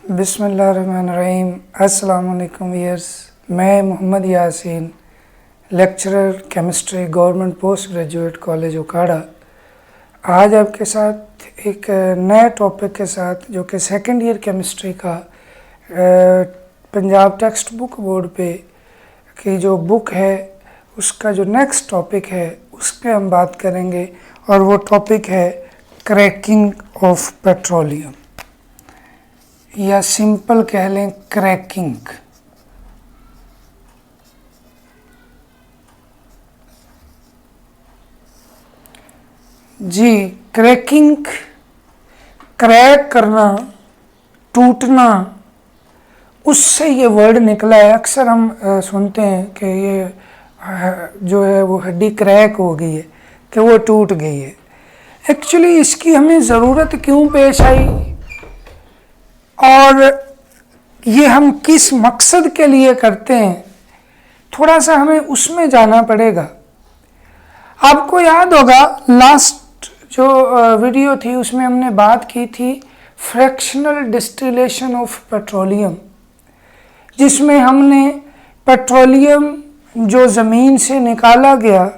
बिस्मिल्लाहिर्रहमानिर्रहीम। अस्सलाम वालेकुम व्यूअर्स, मैं Mohammad Yasin, lecturer chemistry, government post graduate college Okara, आज आपके साथ एक नए टॉपिक के साथ जो कि सेकंड ईयर केमिस्ट्री का पंजाब टेक्स्ट बुक बोर्ड पे की जो बुक है उसका जो नेक्स्ट टॉपिक है उस पर हम बात करेंगे, और वो टॉपिक है क्रैकिंग ऑफ पेट्रोलियम, या सिंपल कह लें क्रैकिंग। जी, क्रैकिंग, क्रैक करना, टूटना, उससे ये वर्ड निकला है। अक्सर हम सुनते हैं कि ये जो है वो हड्डी क्रैक हो गई है, कि वो टूट गई है। एक्चुअली इसकी हमें ज़रूरत क्यों पेश आई और ये हम किस मकसद के लिए करते हैं, थोड़ा सा हमें उसमें जाना पड़ेगा। आपको याद होगा लास्ट जो वीडियो थी उसमें हमने बात की थी फ्रैक्शनल डिस्टिलेशन ऑफ पेट्रोलियम, जिसमें हमने पेट्रोलियम जो ज़मीन से निकाला गया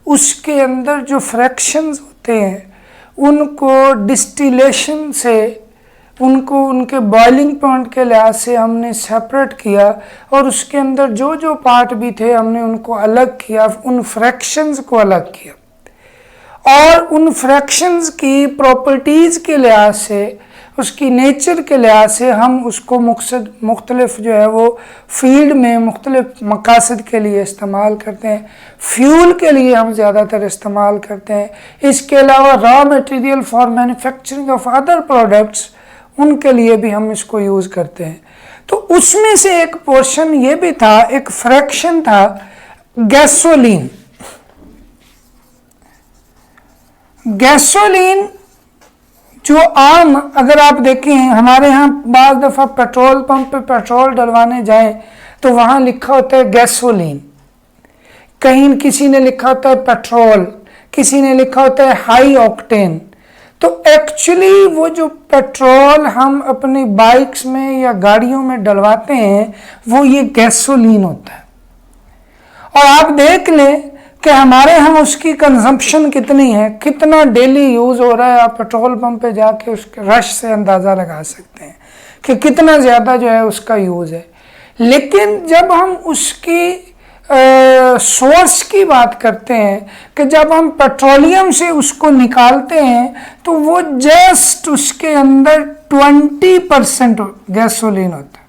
उसके अंदर जो फ्रैक्शंस होते हैं उनको डिस्टिलेशन से, उनको उनके बॉइलिंग पॉइंट के लिहाज से हमने सेपरेट किया, और उसके अंदर जो जो पार्ट भी थे हमने उनको अलग किया, उन फ्रैक्शंस को अलग किया, और उन फ्रैक्शंस की प्रॉपर्टीज़ के लिहाज से, उसकी नेचर के लिहाज से हम उसको मुख्तलिफ जो है वो फील्ड में मुख्तलिफ मकासद के लिए इस्तेमाल करते हैं। फ्यूल के लिए हम ज़्यादातर इस्तेमाल करते हैं। इसके अलावा raw material for manufacturing of other products, उनके लिए भी हम इसको यूज़ करते हैं। तो उसमें से एक पोर्शन ये भी था, एक फ्रैक्शन था गैसोलीन। गैसोलीन जो आम, अगर आप देखें हमारे यहाँ बाज़ दफ़ा पेट्रोल पंप पे पेट्रोल डलवाने जाएं तो वहाँ लिखा होता है गैसोलीन, कहीं किसी ने लिखा होता है पेट्रोल, किसी ने लिखा होता है हाई ऑक्टेन। तो एक्चुअली वो जो पेट्रोल हम अपनी बाइक्स में या गाड़ियों में डलवाते हैं वो ये गैसोलीन होता है। और आप देख लें कि हमारे यहाँ उसकी कंजम्पशन कितनी है, कितना डेली यूज़ हो रहा है। आप पेट्रोल पंप पे जाके उसके रश से अंदाज़ा लगा सकते हैं कि कितना ज़्यादा जो है उसका यूज़ है। लेकिन जब हम उसकी सोर्स की बात करते हैं कि जब हम पेट्रोलियम से उसको निकालते हैं तो वो जस्ट उसके अंदर 20% गैसोलीन होता है।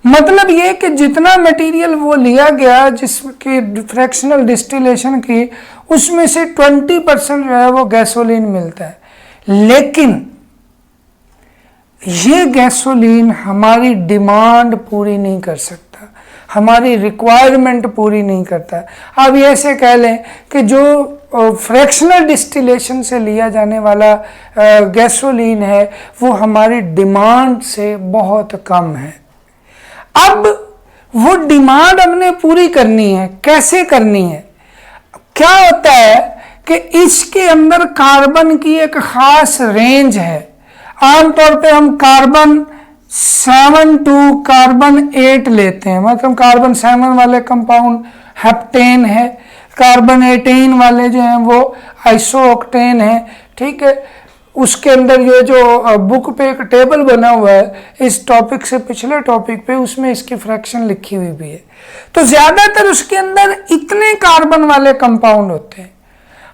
मतलब ये कि जितना मटेरियल वो लिया गया जिसकी फ्रैक्शनल डिस्टिलेशन की, उसमें से 20% जो है वो गैसोलीन मिलता है। लेकिन ये गैसोलीन हमारी डिमांड पूरी नहीं कर सकता, हमारी रिक्वायरमेंट पूरी नहीं करता। अब ये ऐसे कह लें कि जो फ्रैक्शनल डिस्टिलेशन से लिया जाने वाला गैसोलीन है वो हमारी डिमांड से बहुत कम है। अब वो डिमांड हमने पूरी करनी है, कैसे करनी है? क्या होता है कि इसके अंदर कार्बन की एक ख़ास रेंज है। आमतौर पे हम कार्बन 7 टू कार्बन 8 लेते हैं, मतलब कार्बन 7 वाले कंपाउंड हेप्टेन है, कार्बन 18 वाले जो हैं वो आइसोऑक्टेन है। ठीक है, उसके अंदर ये जो बुक पे एक टेबल बना हुआ है इस टॉपिक से पिछले टॉपिक पे, उसमें इसकी फ्रैक्शन लिखी हुई भी है। तो ज़्यादातर उसके अंदर इतने कार्बन वाले कंपाउंड होते हैं।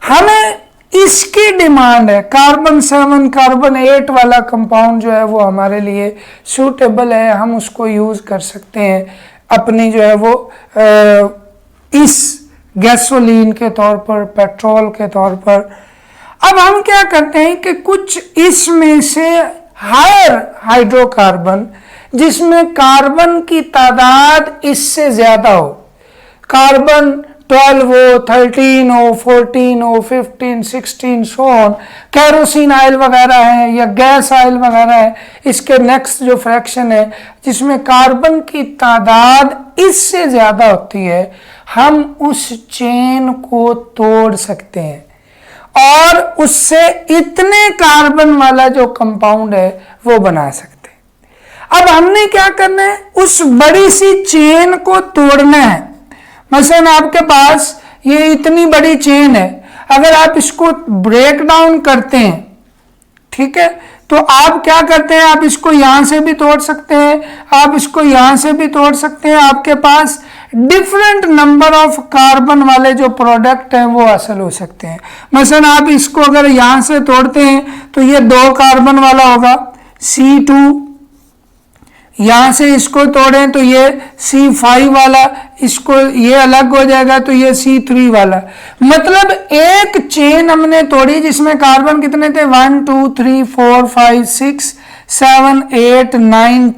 हमें इसकी डिमांड है, कार्बन 7 कार्बन 8 वाला कंपाउंड जो है वो हमारे लिए सूटेबल है, हम उसको यूज़ कर सकते हैं अपनी जो है वो इस गैसोलीन के तौर पर, पेट्रोल के तौर पर। अब हम क्या करते हैं कि कुछ इसमें से हायर हाइड्रोकार्बन, जिसमें कार्बन की तादाद इससे ज़्यादा हो, कार्बन 12 हो, 13 हो, 14 हो, 15, 16 सो ऑन, कैरोसिन ऑयल वगैरह है या गैस ऑयल वगैरह है, इसके नेक्स्ट जो फ्रैक्शन है जिसमें कार्बन की तादाद इससे ज़्यादा होती है, हम उस चेन को तोड़ सकते हैं और उससे इतने कार्बन वाला जो कंपाउंड है वो बना सकते हैं। अब हमने क्या करना है, उस बड़ी सी चेन को तोड़ना है। मसलन आपके पास ये इतनी बड़ी चेन है, अगर आप इसको ब्रेक डाउन करते हैं, ठीक है, तो आप क्या करते हैं, आप इसको यहां से भी तोड़ सकते हैं, आप इसको यहां से भी तोड़ सकते हैं। आपके पास डिफरेंट नंबर ऑफ कार्बन वाले जो प्रोडक्ट हैं वो हासिल हो सकते हैं। मसलन आप इसको अगर यहां से तोड़ते हैं तो ये 2 कार्बन वाला होगा C2, यहां से इसको तोड़ें तो ये C5 वाला, इसको ये अलग हो जाएगा तो ये C3 वाला। मतलब एक चेन हमने तोड़ी जिसमें कार्बन कितने थे, 1 2 3 4 5 6 7 8 9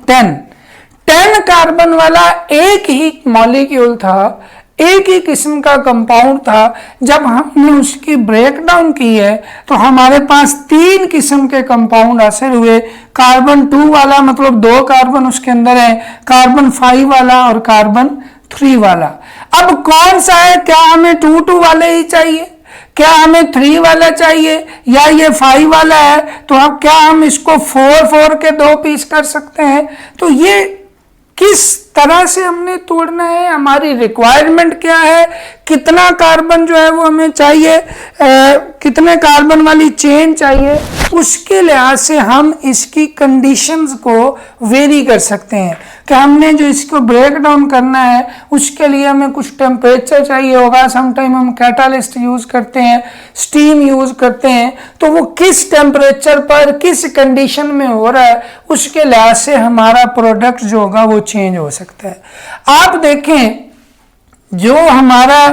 10 कार्बन वाला एक ही मॉलिक्यूल था, एक ही किस्म का कंपाउंड था। जब हमने उसकी ब्रेक डाउन की है तो हमारे पास 3 किस्म के कंपाउंड हासिल हुए। कार्बन 2 वाला, मतलब 2 कार्बन उसके अंदर है, कार्बन 5 वाला और कार्बन 3 वाला। अब कौन सा है, क्या हमें 2 वाले ही चाहिए, क्या हमें 3 वाला चाहिए, या ये 5 वाला है, तो अब क्या हम इसको 4 के 2 पीस कर सकते हैं। तो ये किस तरह से हमने तोड़ना है, हमारी रिक्वायरमेंट क्या है, कितना कार्बन जो है वो हमें चाहिए, कितने कार्बन वाली चेन चाहिए, उसके लिहाज से हम इसकी कंडीशंस को वेरी कर सकते हैं कि हमने जो इसको ब्रेक डाउन करना है उसके लिए हमें कुछ टेम्परेचर चाहिए होगा। समटाइम हम कैटालिस्ट यूज करते हैं, स्टीम यूज करते हैं, तो वो किस टेम्परेचर पर किस कंडीशन में हो रहा है उसके लिहाज से हमारा प्रोडक्ट जो होगा वो चेंज हो सकता है। आप देखें जो हमारा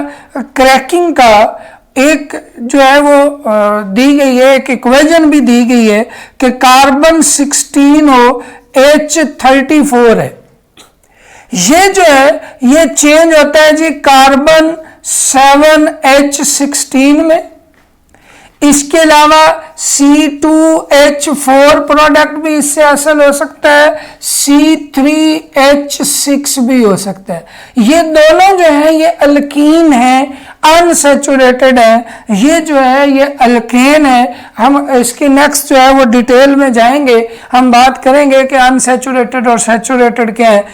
क्रैकिंग का एक जो है वो दी गई है, एक इक्वेशन भी दी गई है कि कार्बन 16 H34 है। ये जो है ये चेंज होता है जी कार्बन 7H16 में। इसके अलावा C2H4 प्रोडक्ट भी इससे हासिल हो सकता है, C3H6 भी हो सकता है। ये दोनों जो है ये अल्कीन है, अनसैचुरेटेड है, ये जो है ये अल्केन है। हम इसकी नेक्स्ट जो है वो डिटेल में जाएंगे, हम बात करेंगे कि अनसैचुरेटेड और सैचुरेटेड क्या है।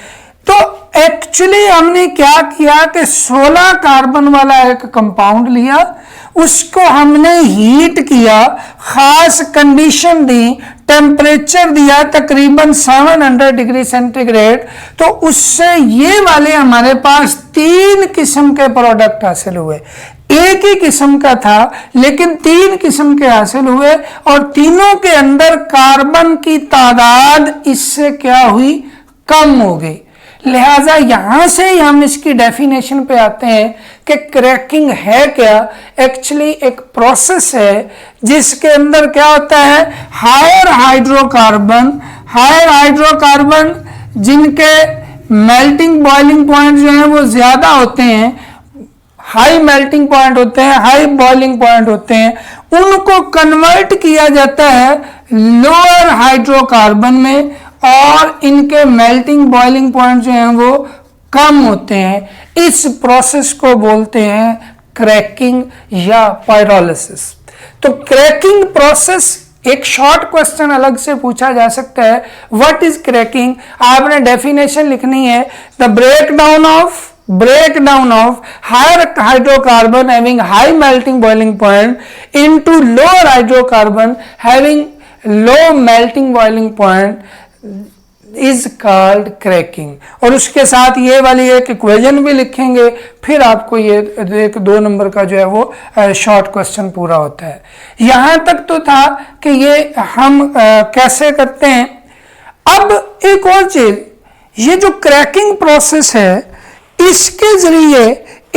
तो एक्चुअली हमने क्या किया कि 16 कार्बन वाला एक कंपाउंड लिया, उसको हमने हीट किया, खास कंडीशन दी, टेम्परेचर दिया तकरीबन 700 डिग्री सेंटीग्रेड, तो उससे ये वाले हमारे पास 3 किस्म के प्रोडक्ट हासिल हुए। एक ही किस्म का था लेकिन 3 किस्म के हासिल हुए, और तीनों के अंदर कार्बन की तादाद इससे क्या हुई, कम हो गई। लिहाजा यहां से ही हम इसकी डेफिनेशन पे आते हैं कि क्रैकिंग है क्या। एक्चुअली एक प्रोसेस है जिसके अंदर क्या होता है, हायर हाइड्रोकार्बन जिनके मेल्टिंग बॉइलिंग पॉइंट जो है वो ज्यादा होते हैं, हाई मेल्टिंग पॉइंट होते हैं, हाई बॉइलिंग पॉइंट होते हैं, उनको कन्वर्ट किया जाता है लोअर हाइड्रोकार्बन में, और इनके मेल्टिंग बॉइलिंग पॉइंट जो हैं वो कम होते हैं। इस प्रोसेस को बोलते हैं क्रैकिंग या पायरोलिसिस। तो क्रैकिंग प्रोसेस, एक शॉर्ट क्वेश्चन अलग से पूछा जा सकता है, व्हाट इज क्रैकिंग। आपने डेफिनेशन लिखनी है, the breakdown of higher hydrocarbon having high melting boiling point into lower hydrocarbon having low melting boiling point is called cracking। और उसके साथ ये वाली एक इक्वेशन भी लिखेंगे, फिर आपको ये एक 2 नंबर का जो है वो शॉर्ट क्वेश्चन पूरा होता है। यहां तक तो था कि ये हम कैसे करते हैं। अब एक और चीज, ये जो क्रैकिंग प्रोसेस है इसके जरिए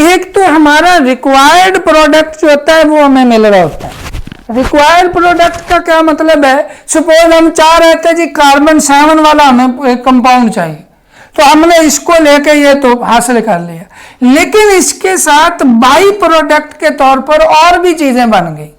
एक तो हमारा रिक्वायर्ड प्रोडक्ट जो होता है वो हमें मिल रहा होता है। रिक्वायर्ड प्रोडक्ट का क्या मतलब है, सपोज हम चाह रहे थे जी कार्बन 7 वाला हमें एक कंपाउंड चाहिए, तो हमने इसको लेके ये तो हासिल कर लिया, लेकिन इसके साथ बाई प्रोडक्ट के तौर पर और भी चीजें बन गई।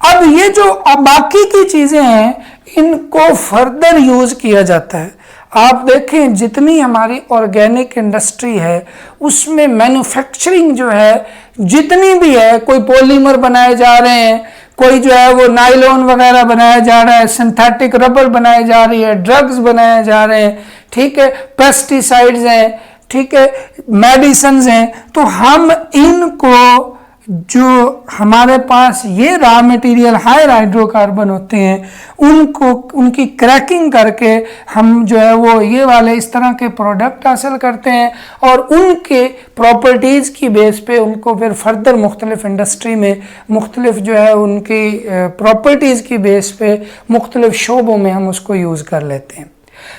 अब ये जो बाकी की चीजें हैं इनको फर्दर यूज किया जाता है। आप देखें जितनी हमारी ऑर्गेनिक इंडस्ट्री है उसमें मैन्युफैक्चरिंग जो है जितनी भी है, कोई पॉलीमर बनाए जा रहे हैं, कोई जो है वो नायलॉन वगैरह बनाया जा रहा है, सिंथेटिक रबर बनाए जा रही है, ड्रग्स बनाए जा रहे हैं, ठीक है, पेस्टिसाइड्स हैं, ठीक है, मेडिसिन हैं। तो हम इनको, जो हमारे पास ये रॉ मटेरियल हायर हाइड्रोकार्बन होते हैं, उनको, उनकी क्रैकिंग करके हम जो है वो ये वाले इस तरह के प्रोडक्ट हासिल करते हैं, और उनके प्रॉपर्टीज़ की बेस पे उनको फिर फर्दर मुख्तलिफ इंडस्ट्री में मुख्तलिफ जो है उनकी प्रॉपर्टीज़ की बेस पे मुख्तलिफ शोबों में हम उसको यूज़ कर लेते हैं।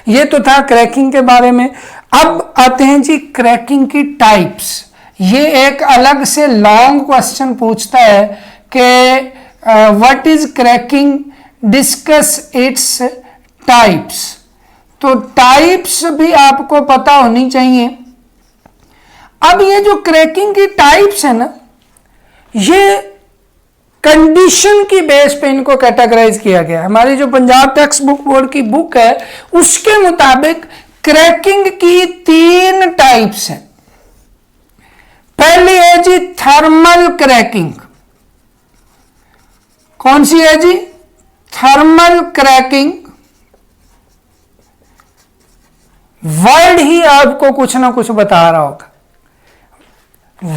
ये तो था क्रैकिंग के बारे में। अब आते हैं जी क्रैकिंग की टाइप्स। ये एक अलग से लॉन्ग क्वेश्चन पूछता है कि what is cracking, discuss its types. तो टाइप्स भी आपको पता होनी चाहिए। अब ये जो क्रैकिंग की टाइप्स है ना, ये कंडीशन की बेस पे इनको कैटेगराइज किया गया। हमारी जो पंजाब टेक्स्ट बुक बोर्ड की बुक है उसके मुताबिक क्रैकिंग की 3 टाइप्स हैं। पहली है जी थर्मल क्रैकिंग। कौन सी है जी? Thermal cracking. वर्ड ही आपको कुछ ना कुछ बता रहा होगा।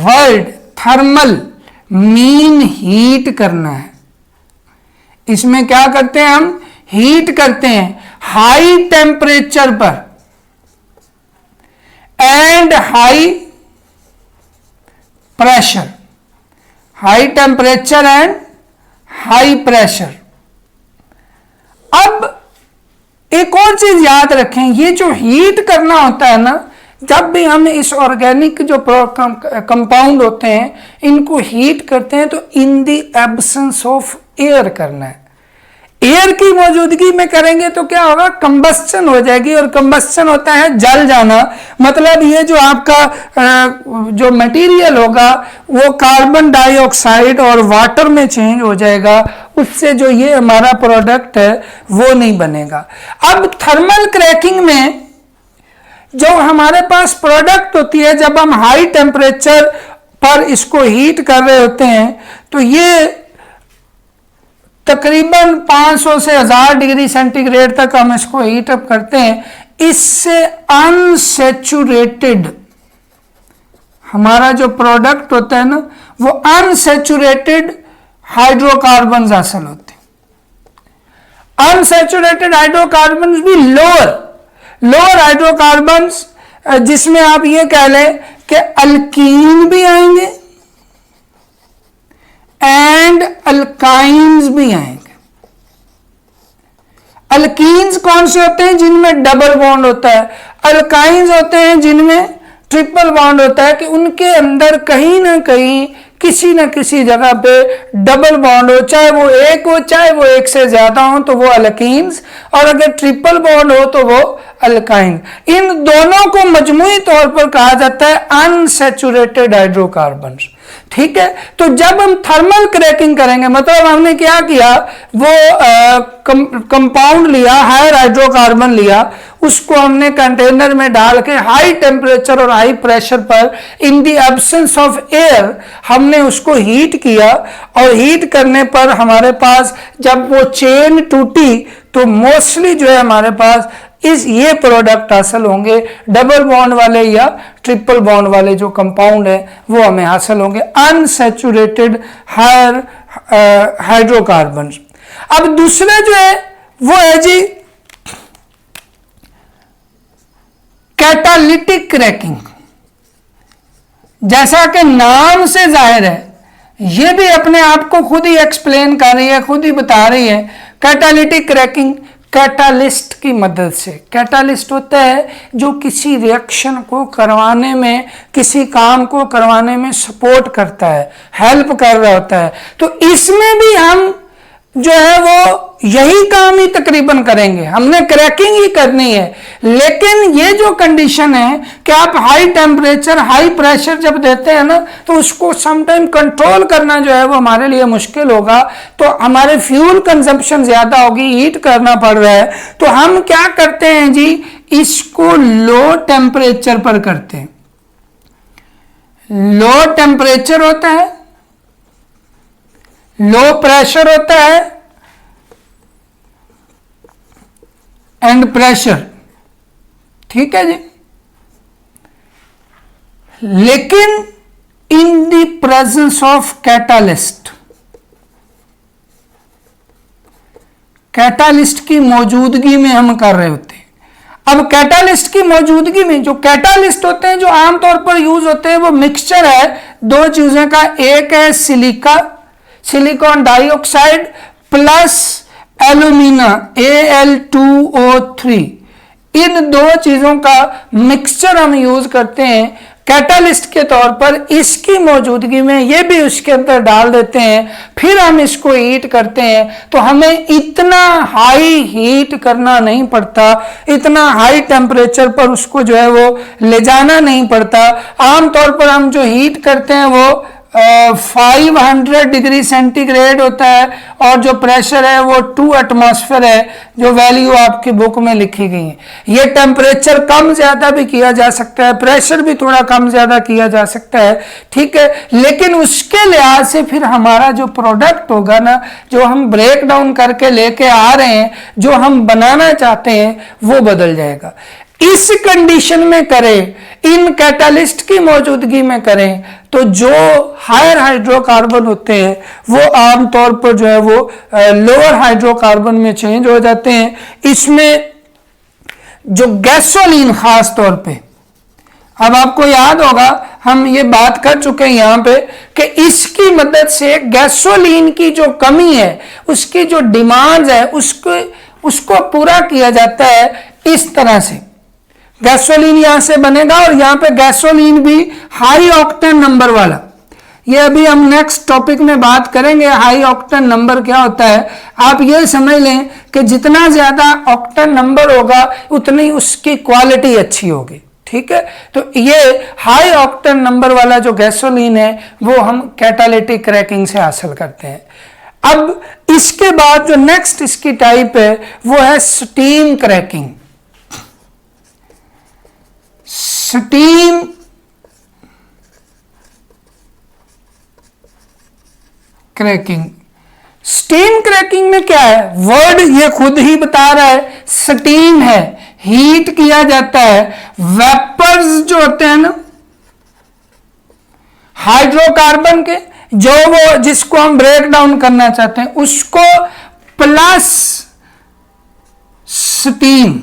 वर्ड थर्मल मीन हीट करना है। इसमें क्या करते हैं हम? हीट करते हैं हाई टेम्परेचर पर and high pressure. High temperature and high pressure. अब एक और चीज याद रखें, ये जो हीट करना होता है ना, जब भी हम इस ऑर्गेनिक जो कंपाउंड होते हैं इनको हीट करते हैं तो in the absence of air करना है। एयर की मौजूदगी में करेंगे तो क्या होगा? कंबस्चन हो जाएगी, और कंबस्चन होता है जल जाना। मतलब ये जो आपका जो मटेरियल होगा वो कार्बन डाइऑक्साइड और वाटर में चेंज हो जाएगा, उससे जो ये हमारा प्रोडक्ट है वो नहीं बनेगा। अब थर्मल क्रैकिंग में जो हमारे पास प्रोडक्ट होती है, जब हम हाई टेम्परेचर पर इसको हीट कर रहे होते हैं तो ये तकरीबन 500 से 1000 डिग्री सेंटीग्रेड तक हम इसको हीट अप करते हैं। इससे अनसैचुरेटेड हमारा जो प्रोडक्ट होता है ना, वो अनसैचुरेटेड हाइड्रोकार्बन हासिल होते हैं। अनसैचुरेटेड हाइड्रोकार्बन भी लोअर हाइड्रोकार्बन, जिसमें आप ये कह लें कि अल्कीन भी आएंगे एंड अल्काइंस भी आएंगे। अल्कीन्स कौन से होते हैं? जिनमें डबल बॉन्ड होता है। अल्काइंस होते हैं जिनमें ट्रिपल बॉन्ड होता है, कि उनके अंदर कहीं ना कहीं किसी न किसी जगह पे डबल बॉन्ड हो, चाहे वो एक हो चाहे वो एक से ज्यादा हो, तो वो अल्कीन्स, और अगर ट्रिपल बॉन्ड हो तो वो अल्काइन। इन दोनों को मजमूई तौर पर कहा जाता है अनसैचुरेटेड हाइड्रोकार्बन। ठीक है, तो जब हम थर्मल क्रैकिंग करेंगे, मतलब हमने क्या किया, वो कंपाउंड लिया, हायर हाइड्रोकार्बन लिया, उसको हमने कंटेनर में डाल के हाई टेम्परेचर और हाई प्रेशर पर in the absence of air हमने उसको हीट किया, और हीट करने पर हमारे पास जब वो चेन टूटी तो मोस्टली जो है हमारे पास ये प्रोडक्ट हासिल होंगे, डबल बॉन्ड वाले या ट्रिपल बॉन्ड वाले जो कंपाउंड है वो हमें हासिल होंगे, अनसैचुरेटेड हायर हाइड्रोकार्बन। अब दूसरा जो है वो है जी कैटालिटिक क्रैकिंग। जैसा कि नाम से जाहिर है, ये भी अपने आप को खुद ही एक्सप्लेन कर रही है, खुद ही बता रही है। कैटालिटिक क्रैकिंग कैटालिस्ट की मदद से। कैटालिस्ट होता है जो किसी रिएक्शन को करवाने में, किसी काम को करवाने में सपोर्ट करता है, हेल्प कर रहा होता है। तो इसमें भी हम जो है वो यही काम ही तकरीबन करेंगे, हमने क्रैकिंग ही करनी है। लेकिन ये जो कंडीशन है कि आप हाई टेम्परेचर हाई प्रेशर जब देते हैं ना, तो उसको समटाइम कंट्रोल करना जो है वो हमारे लिए मुश्किल होगा, तो हमारे फ्यूल कंजप्शन ज्यादा होगी, हीट करना पड़ रहा है। तो हम क्या करते हैं जी, इसको लो टेम्परेचर पर करते हैं। लो टेम्परेचर होता है, लो प्रेशर होता है एंड प्रेशर, ठीक है जी। लेकिन in the presence of catalyst, catalyst की मौजूदगी में हम कर रहे होते हैं। अब कैटालिस्ट की मौजूदगी में जो कैटालिस्ट होते हैं, जो आमतौर पर यूज होते हैं, वो मिक्सचर है दो चीजों का। एक है silica, silicon dioxide plus alumina Al2O3, इन दो चीजों का मिक्सचर हम यूज करते हैं कैटालिस्ट के तौर पर। इसकी मौजूदगी में ये भी उसके अंदर डाल देते हैं, फिर हम इसको हीट करते हैं। तो हमें इतना हाई हीट करना नहीं पड़ता, इतना हाई टेम्परेचर पर उसको जो है वो ले जाना नहीं पड़ता। आमतौर पर हम जो हीट करते हैं वो 500 डिग्री सेंटीग्रेड होता है, और जो प्रेशर है वो 2 एटमॉस्फेयर है, जो वैल्यू आपकी बुक में लिखी गई है। ये टेम्परेचर कम ज्यादा भी किया जा सकता है, प्रेशर भी थोड़ा कम ज्यादा किया जा सकता है, ठीक है। लेकिन उसके लिहाज से फिर हमारा जो प्रोडक्ट होगा ना, जो हम ब्रेक डाउन करके लेके आ रहे हैं, जो हम बनाना चाहते हैं, वो बदल जाएगा। इस कंडीशन में करें, इन कैटालिस्ट की मौजूदगी में करें, तो जो हायर हाइड्रोकार्बन होते हैं वो आमतौर पर जो है वो लोअर हाइड्रोकार्बन में चेंज हो जाते हैं। इसमें जो गैसोलीन खास तौर पे, अब आपको याद होगा हम ये बात कर चुके हैं यहां पे कि इसकी मदद से गैसोलीन की जो कमी है, उसकी जो डिमांड है, उसको पूरा किया जाता है इस तरह से। गैसोलीन यहां से बनेगा, और यहां पे गैसोलीन भी हाई ऑक्टेन नंबर वाला, ये अभी हम नेक्स्ट टॉपिक में बात करेंगे हाई ऑक्टेन नंबर क्या होता है। आप ये समझ लें कि जितना ज्यादा ऑक्टेन नंबर होगा उतनी उसकी क्वालिटी अच्छी होगी, ठीक है। तो ये हाई ऑक्टेन नंबर वाला जो गैसोलीन है वो हम कैटालिटिक क्रैकिंग से हासिल करते हैं। अब इसके बाद जो नेक्स्ट इसकी टाइप है वो है steam cracking. Steam cracking, steam cracking में क्या है, वर्ड ये खुद ही बता रहा है, स्टीम है, हीट किया जाता है। वेपर्स जो होते हैं ना हाइड्रोकार्बन के, जो वो जिसको हम ब्रेक डाउन करना चाहते हैं, उसको प्लस स्टीम।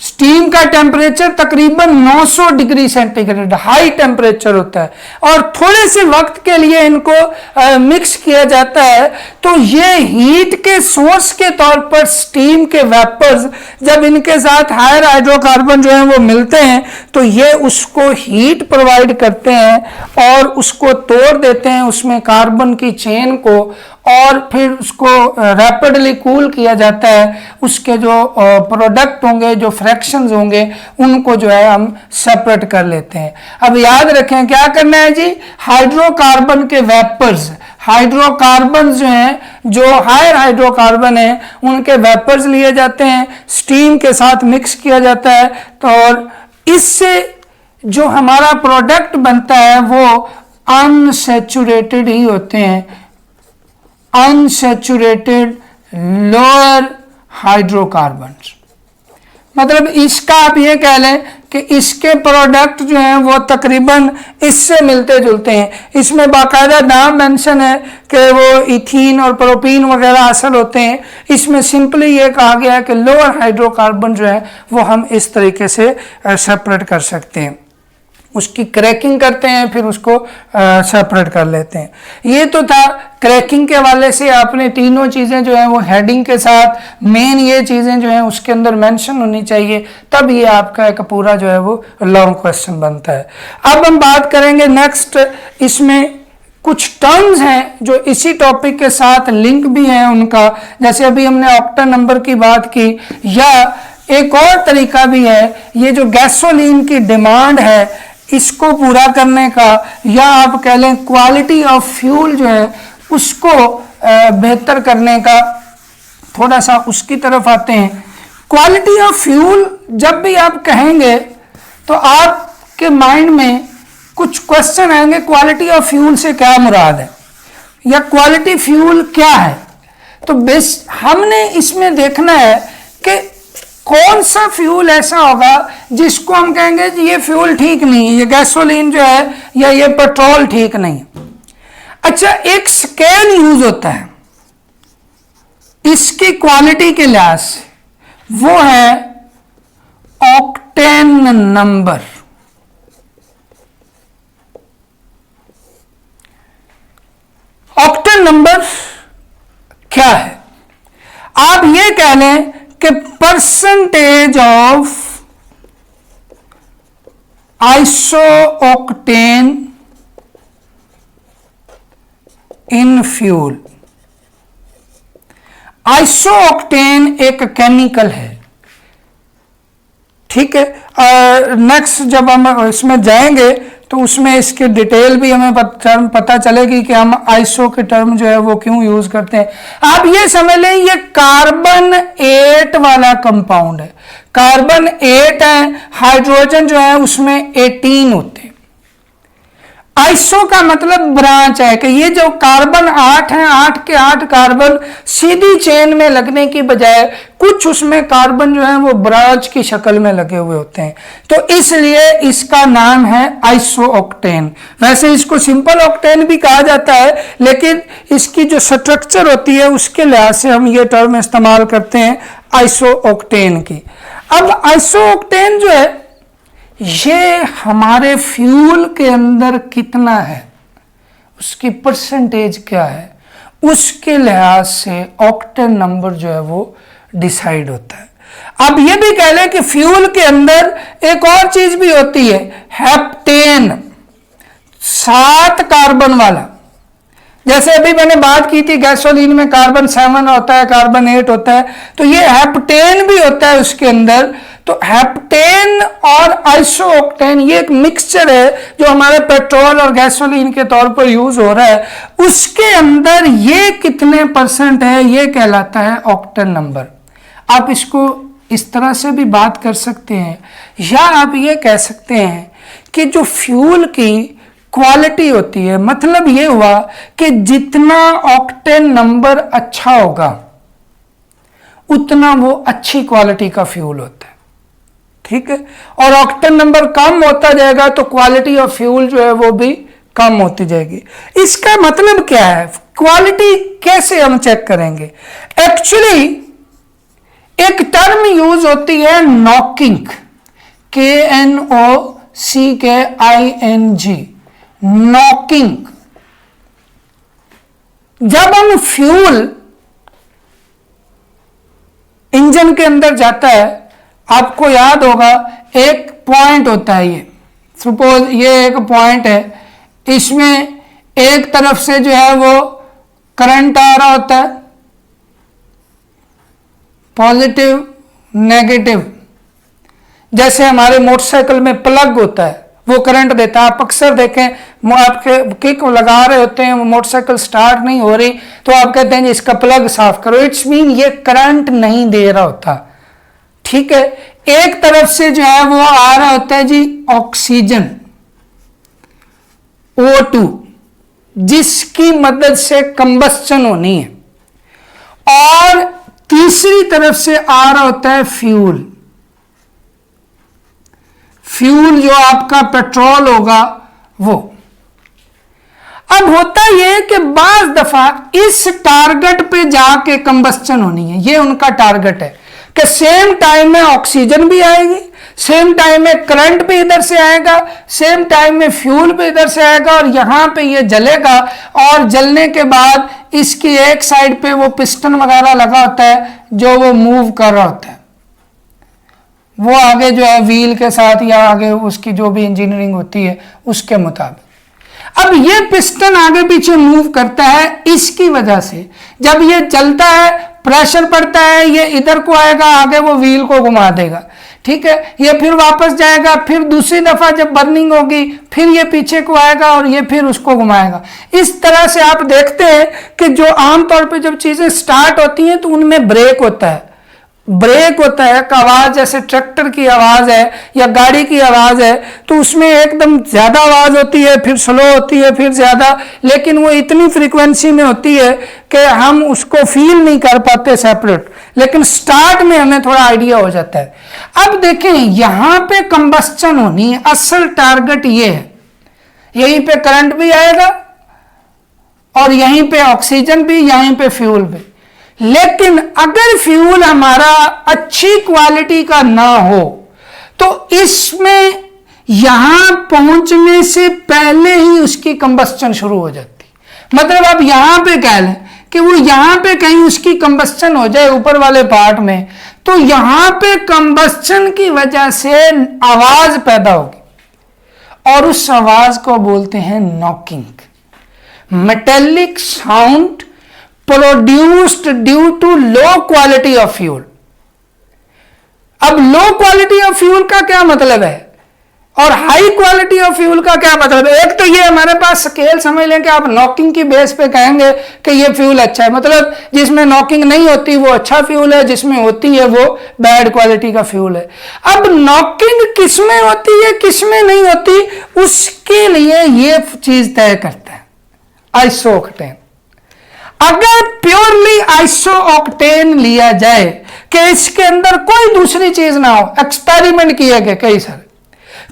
स्टीम का टेम्परेचर तकरीबन 900 डिग्री सेंटीग्रेड हाई टेम्परेचर होता है, और थोड़े से वक्त के लिए इनको मिक्स किया जाता है। तो ये हीट के सोर्स के तौर पर स्टीम के वेपर्स जब इनके साथ हायर हाइड्रोकार्बन जो है वो मिलते हैं, तो ये उसको हीट प्रोवाइड करते हैं और उसको तोड़ देते हैं, उसमें कार्बन की चेन को, और फिर उसको रैपिडली कूल किया जाता है। उसके जो प्रोडक्ट होंगे, जो फ्रैक्शंस होंगे, उनको जो है हम सेपरेट कर लेते हैं। अब याद रखें क्या करना है जी, हाइड्रोकार्बन के वेपर्स, हाइड्रोकार्बन जो हैं, जो हायर हाइड्रोकार्बन है, उनके वेपर्स लिए जाते हैं, स्टीम के साथ मिक्स किया जाता है, तो और इससे जो हमारा प्रोडक्ट बनता है वो अनसैचुरेटेड ही होते हैं, अनसैचुरेटेड लोअर हाइड्रोकार्बन। मतलब इसका आप ये कह लें कि इसके प्रोडक्ट जो हैं वो तकरीबन इससे मिलते जुलते हैं। इसमें बाकायदा नाम मेंशन है कि वो इथीन और प्रोपीन वगैरह हासिल होते हैं। इसमें सिंपली ये कहा गया है कि लोअर हाइड्रोकार्बन जो है वो हम इस तरीके से सेपरेट कर सकते हैं, उसकी क्रैकिंग करते हैं, फिर उसको सेपरेट कर लेते हैं। ये तो था क्रैकिंग के हवाले से। आपने तीनों चीज़ें जो हैं वो हेडिंग के साथ, मेन ये चीज़ें जो हैं उसके अंदर मेंशन होनी चाहिए, तब ये आपका एक पूरा जो है वो लॉन्ग क्वेश्चन बनता है। अब हम बात करेंगे नेक्स्ट, इसमें कुछ टर्म्स हैं जो इसी टॉपिक के साथ लिंक भी हैं उनका, जैसे अभी हमने ऑक्टेन नंबर की बात की, या एक और तरीका भी है, ये जो गैसोलीन की डिमांड है इसको पूरा करने का, या आप कह लें क्वालिटी ऑफ फ्यूल जो है उसको बेहतर करने का, थोड़ा सा उसकी तरफ आते हैं। क्वालिटी ऑफ फ्यूल जब भी आप कहेंगे तो आपके माइंड में कुछ क्वेश्चन आएंगे, क्वालिटी ऑफ फ्यूल से क्या मुराद है। या क्वालिटी फ्यूल क्या है। तो बेस हमने इसमें देखना है कि कौन सा फ्यूल ऐसा होगा जिसको हम कहेंगे कि ये फ्यूल ठीक नहीं है, ये गैसोलीन जो है या ये पेट्रोल ठीक नहीं है। अच्छा, एक स्केल यूज होता है इसकी क्वालिटी के लिहाज से, वो है ऑक्टेन नंबर। ऑक्टेन नंबर क्या है? आप ये कह लें कि percentage of isooctane in fuel. Isooctane एक केमिकल है, ठीक है। नेक्स्ट जब हम इसमें जाएंगे तो उसमें इसकी डिटेल भी हमें पता चलेगी कि हम आइसो के टर्म जो है वो क्यों यूज करते हैं। आप ये समझ लें ये कार्बन 8 वाला कंपाउंड है। कार्बन 8 है, हाइड्रोजन जो है उसमें 18 होते हैं। आइसो का मतलब ब्रांच है कि ये जो कार्बन 8 है, 8 के 8 कार्बन सीधी चेन में लगने की बजाय कुछ उसमें कार्बन जो है वो ब्रांच की शक्ल में लगे हुए होते हैं, तो इसलिए इसका नाम है आइसोऑक्टेन। वैसे इसको सिंपल ऑक्टेन भी कहा जाता है, लेकिन इसकी जो स्ट्रक्चर होती है उसके लिहाज से हम ये टर्म इस्तेमाल करते हैं आइसोऑक्टेन की। अब आइसोऑक्टेन जो है ये हमारे फ्यूल के अंदर कितना है, उसकी परसेंटेज क्या है, उसके लिहाज से ऑक्टेन नंबर जो है वो डिसाइड होता है। अब ये भी कह लें कि फ्यूल के अंदर एक और चीज भी होती है, हेप्टेन, 7 कार्बन वाला। जैसे अभी मैंने बात की थी गैसोलीन में कार्बन 7 होता है, कार्बन 8 होता है, तो ये हेप्टेन भी होता है उसके अंदर। तो हेप्टेन और आइसोऑक्टेन ये एक मिक्सचर है जो हमारे पेट्रोल और गैसोलीन के तौर पर यूज हो रहा है, उसके अंदर ये कितने परसेंट है ये कहलाता है ऑक्टेन नंबर। आप इसको इस तरह से भी बात कर सकते हैं, या आप ये कह सकते हैं कि जो फ्यूल की क्वालिटी होती है, मतलब ये हुआ कि जितना ऑक्टेन नंबर अच्छा होगा उतना वो अच्छी क्वालिटी का फ्यूल होता है, ठीक है। और ऑक्टेन नंबर कम होता जाएगा तो क्वालिटी ऑफ फ्यूल जो है वो भी कम होती जाएगी। इसका मतलब क्या है, क्वालिटी कैसे हम चेक करेंगे? एक्चुअली एक टर्म यूज होती है नॉकिंग, KNOCKING, नॉकिंग। जब हम फ्यूल इंजन के अंदर जाता है, आपको याद होगा एक पॉइंट होता है, ये सपोज ये एक पॉइंट है, इसमें एक तरफ से जो है वो करंट आ रहा होता है, पॉजिटिव नेगेटिव। जैसे हमारे मोटरसाइकिल में प्लग होता है वो करंट देता है। आप अक्सर देखें आपके किक लगा रहे होते हैं, मोटरसाइकिल स्टार्ट नहीं हो रही, तो आप कहते हैं जी इसका प्लग साफ करो, इट्स मीन ये करंट नहीं दे रहा होता, ठीक है। एक तरफ से जो है वो आ रहा होता है जी ऑक्सीजन O2, जिसकी मदद से कंबस्चन होनी है, और तीसरी तरफ से आ रहा होता है फ्यूल। फ्यूल जो आपका पेट्रोल होगा वो। अब होता यह कि बाज दफा इस टारगेट पे जाके कंबस्चन होनी है, ये उनका टारगेट है कि सेम टाइम में ऑक्सीजन भी आएगी, सेम टाइम में करंट भी इधर से आएगा, सेम टाइम में फ्यूल भी इधर से आएगा, और यहां पे ये जलेगा, और जलने के बाद इसकी एक साइड पे वो पिस्टन वगैरह लगा होता है जो वो मूव कर रहा होता है, वो आगे जो है व्हील के साथ या आगे उसकी जो भी इंजीनियरिंग होती है उसके मुताबिक। अब ये पिस्टन आगे पीछे मूव करता है, इसकी वजह से जब ये चलता है प्रेशर पड़ता है, ये इधर को आएगा, आगे वो व्हील को घुमा देगा, ठीक है। ये फिर वापस जाएगा, फिर दूसरी दफा जब बर्निंग होगी फिर ये पीछे को आएगा और ये फिर उसको घुमाएगा। इस तरह से आप देखते हैं कि जो आमतौर पे जब चीजें स्टार्ट होती हैं तो उनमें ब्रेक होता है, ब्रेक होता है का आवाज, जैसे ट्रैक्टर की आवाज है या गाड़ी की आवाज है, तो उसमें एकदम ज्यादा आवाज होती है, फिर स्लो होती है, फिर ज्यादा, लेकिन वो इतनी फ्रीक्वेंसी में होती है कि हम उसको फील नहीं कर पाते सेपरेट, लेकिन स्टार्ट में हमें थोड़ा आइडिया हो जाता है। अब देखें यहां पे कंबस्टन होनी है, असल टारगेट ये है, यहीं पे करंट भी आएगा और यहीं पे ऑक्सीजन भी, यहीं पे फ्यूल भी। लेकिन अगर फ्यूल हमारा अच्छी क्वालिटी का ना हो तो इसमें यहां पहुंचने से पहले ही उसकी कंबस्टन शुरू हो जाती। मतलब आप यहां पे कह लें कि वो यहां पे कहीं उसकी कंबस्टन हो जाए ऊपर वाले पार्ट में, तो यहां पे कंबस्टन की वजह से आवाज पैदा होगी और उस आवाज को बोलते हैं knocking, metallic sound produced due to low quality of fuel. अब लो क्वालिटी ऑफ फ्यूल का क्या मतलब है और हाई क्वालिटी ऑफ फ्यूल का क्या मतलब है? एक तो ये हमारे पास स्केल समझ लें कि आप नॉकिंग की बेस पे कहेंगे कि ये फ्यूल अच्छा है, मतलब जिसमें नॉकिंग नहीं होती वो अच्छा फ्यूल है, जिसमें होती है वो बैड क्वालिटी का फ्यूल है। अब नॉकिंग किसमें होती है किसमें नहीं होती, उसके लिए ये चीज तय करता है आइसो ऑक्टेन। अगर प्योरली आइसो ऑक्टेन लिया जाए कि इसके अंदर कोई दूसरी चीज ना हो, एक्सपेरिमेंट किए गए कई सारे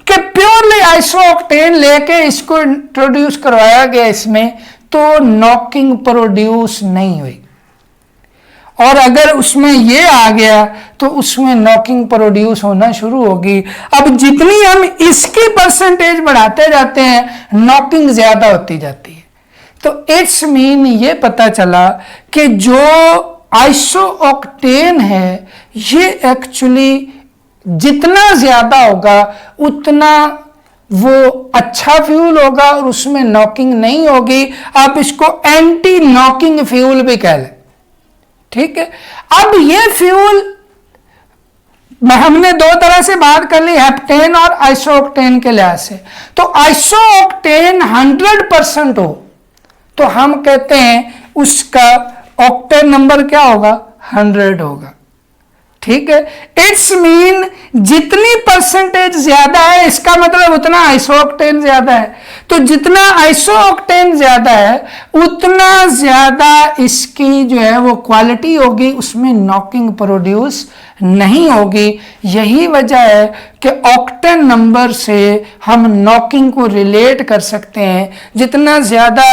कि प्योरली आइसो ऑक्टेन लेके इसको इंट्रोड्यूस करवाया गया इसमें, तो नॉकिंग प्रोड्यूस नहीं हुई। और अगर उसमें ये आ गया तो उसमें नॉकिंग प्रोड्यूस होना शुरू होगी। अब जितनी हम इसकी परसेंटेज बढ़ाते जाते हैं नॉकिंग ज्यादा होती जाती है। तो इट्स मीन ये पता चला कि जो आइसो ऑक्टेन है ये एक्चुअली जितना ज्यादा होगा उतना वो अच्छा फ्यूल होगा और उसमें नॉकिंग नहीं होगी। आप इसको एंटी नॉकिंग फ्यूल भी कह लें, ठीक है। अब ये फ्यूल हमने दो तरह से बात कर ली, हेप्टेन और आइसो ऑक्टेन के लिहाज से। तो आइसो ऑक्टेन 100% हो तो हम कहते हैं उसका ऑक्टेन नंबर क्या होगा, 100 होगा, ठीक है। इट्स मीन जितनी परसेंटेज ज्यादा है इसका मतलब उतना आइसो ऑक्टेन ज्यादा है। तो जितना आइसो ऑक्टेन ज्यादा है उतना ज्यादा इसकी जो है वो क्वालिटी होगी, उसमें नॉकिंग प्रोड्यूस नहीं होगी। यही वजह है कि ऑक्टेन नंबर से हम नॉकिंग को रिलेट कर सकते हैं। जितना ज्यादा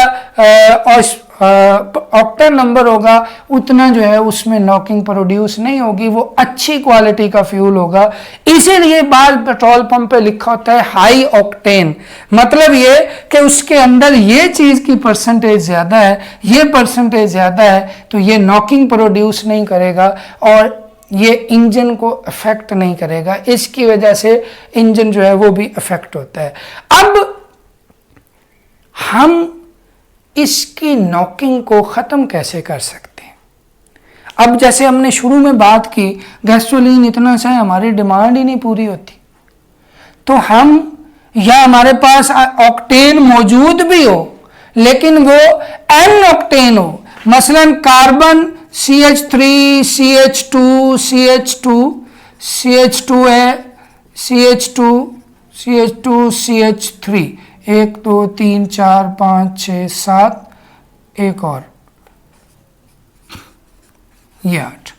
ऑक्टेन नंबर होगा उतना जो है उसमें नॉकिंग प्रोड्यूस नहीं होगी, वो अच्छी क्वालिटी का फ्यूल होगा। इसीलिए बाद पेट्रोल पंप पे लिखा होता है हाई ऑक्टेन, मतलब ये कि उसके अंदर ये चीज की परसेंटेज ज्यादा है, ये परसेंटेज ज्यादा है, तो ये नॉकिंग प्रोड्यूस नहीं करेगा और ये इंजन को अफेक्ट नहीं करेगा। इसकी वजह से इंजन जो है वो भी अफेक्ट होता है। अब हम इसकी नॉकिंग को खत्म कैसे कर सकते हैं? अब जैसे हमने शुरू में बात की गैसोलीन इतना सा है, हमारी डिमांड ही नहीं पूरी होती, तो हम या हमारे पास ऑक्टेन मौजूद भी हो लेकिन वो एन ऑक्टेन हो, मसलन carbon CH3 CH2 CH2 CH2 है, CH2 CH2 CH3, 1 2 3 4 5 6 7, एक और ये 8,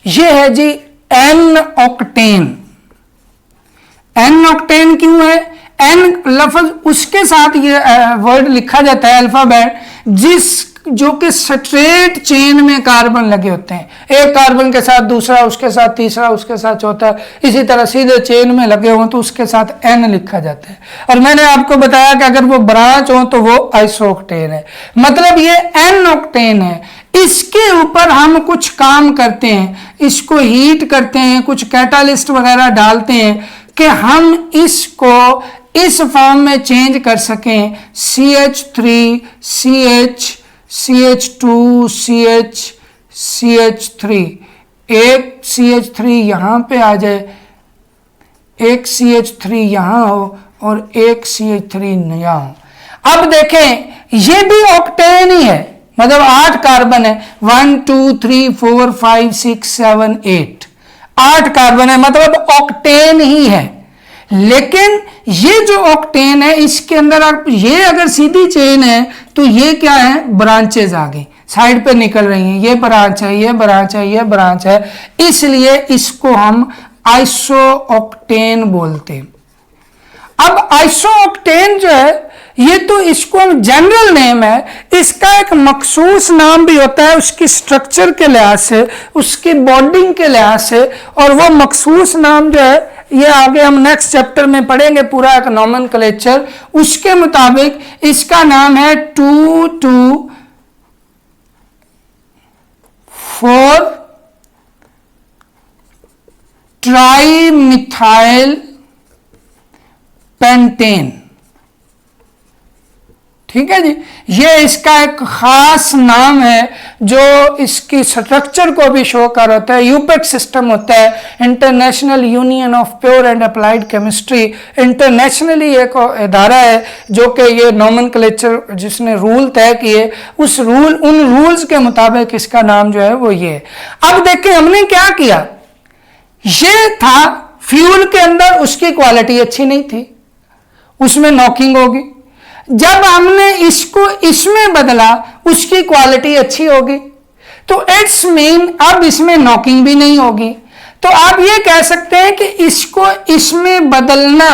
ये है G N octane. N octane क्यों है? एन लफ्ज उसके साथ ये वर्ड लिखा जाता है अल्फाबेट जो कि स्ट्रेट चेन में कार्बन लगे होते हैं, एक कार्बन के साथ दूसरा, उसके साथ तीसरा, उसके साथ चौथा, इसी तरह सीधे चेन में लगे हों तो उसके साथ एन लिखा जाता है। और मैंने आपको बताया कि अगर वो ब्रांच हो तो वो आइसोक्टेन है, मतलब ये एन ऑक्टेन है। इसके ऊपर हम कुछ काम करते हैं, इसको हीट करते हैं, कुछ कैटालिस्ट वगैरह डालते हैं कि हम इसको इस फॉर्म में चेंज कर सकें, CH3 CH CH2 CH CH3, एक CH3 यहां पे आ जाए, एक CH3 यहां हो और एक CH3 यहां हो। अब देखें ये भी ऑक्टेन ही है, मतलब 8 कार्बन है, 1 2 3 4 5 6 7 8, 8 कार्बन है, मतलब ऑक्टेन ही है। लेकिन ये जो ऑक्टेन है इसके अंदर आप ये अगर सीधी चेन है तो ये क्या है, ब्रांचेज आ गई, साइड पे निकल रही हैं, ये ब्रांच है, ये ब्रांच है, ये ब्रांच है, इसलिए इसको हम आइसोऑक्टेन बोलते हैं। अब आइसोऑक्टेन जो है ये तो इसको जनरल नेम है, इसका एक मखसूस नाम भी होता है उसकी स्ट्रक्चर के लिहाज से, उसकी बॉन्डिंग के लिहाज से, और वो मखसूस नाम जो है ये आगे हम नेक्स्ट चैप्टर में पढ़ेंगे, पूरा एक नोमेनक्लेचर। उसके मुताबिक इसका नाम है 2,2,4 ट्राइमिथाइल पेंटेन। ठीक है जी, ये इसका एक खास नाम है जो इसकी स्ट्रक्चर को भी शो कर होता है। यूपेक सिस्टम होता है, international union of pure and applied chemistry, internationally एक इदारा है जो कि ये नोमेनक्लेचर जिसने रूल तय किए, उन रूल्स के मुताबिक इसका नाम जो है वो ये है। अब देखिए हमने क्या किया, ये था फ्यूल के अंदर, उसकी क्वालिटी अच्छी नहीं थी, उसमें नॉकिंग होगी। जब हमने इसको इसमें बदला उसकी क्वालिटी अच्छी होगी, तो इट्स मीन अब इसमें नॉकिंग भी नहीं होगी। तो आप ये कह सकते हैं कि इसको इसमें बदलना